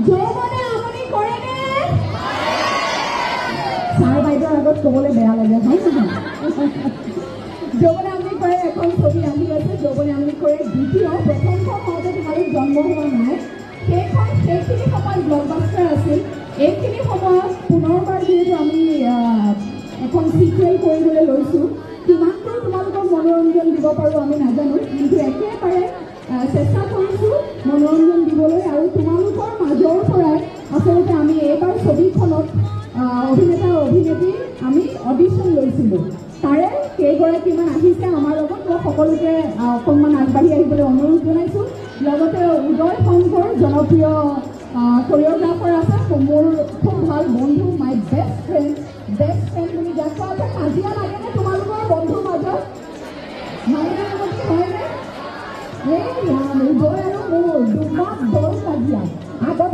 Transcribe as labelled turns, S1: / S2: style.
S1: যৌৱনে আমনি কৰেনে? ছাৰ বাইদেউৰ আগত ক'বলৈ বেয়া লাগে, হয় নহয়? যৌৱনে আমনি কৰে এখন ছবি আহি আছে, যৌৱনে আমনি কৰে দ্বিতীয়। প্ৰথমখন হওঁতে তোমালোক জন্ম হোৱা নাই, সেইখিনি সময়ত ব্লকবাষ্টাৰ আছিল। এইখিনি সময়ত পুনৰবাৰ যিহেতু আমি এখন চিকুৱেল কৰিবলৈ লৈছোঁ, কিমানটো তোমালোকক মনোৰঞ্জন দিব পাৰোঁ আমি নাজানো, কিন্তু একেবাৰে চেষ্টা কৰিছোঁ মনোৰঞ্জন দিবলৈ। আৰু তোমালোকৰ মাজৰ পৰাই আচলতে আমি এইবাৰ ছবিখনত অভিনেতা অভিনেত্ৰী আমি অডিশ্যন লৈছিলোঁ। তাৰে কেইগৰাকীমান আহিছে আমাৰ লগত, মই সকলোকে অকণমান আগবাঢ়ি আহিবলৈ অনুৰোধ জনাইছোঁ। লগতে উদয় শংকৰ জনপ্ৰিয় কোৰিঅ'গ্ৰাফাৰ আছে, মোৰ খুব ভাল বন্ধু, মাই বেষ্ট ফ্ৰেণ্ড বুলি যাক কোৱা আছে। কাজিয়া লাগেনে তোমালোকৰ বন্ধুৰ মাজত? মাইনা লগতে হয়নে? এই উদয় আৰু মোৰ দুমাহ দল কাজিয়া আগতে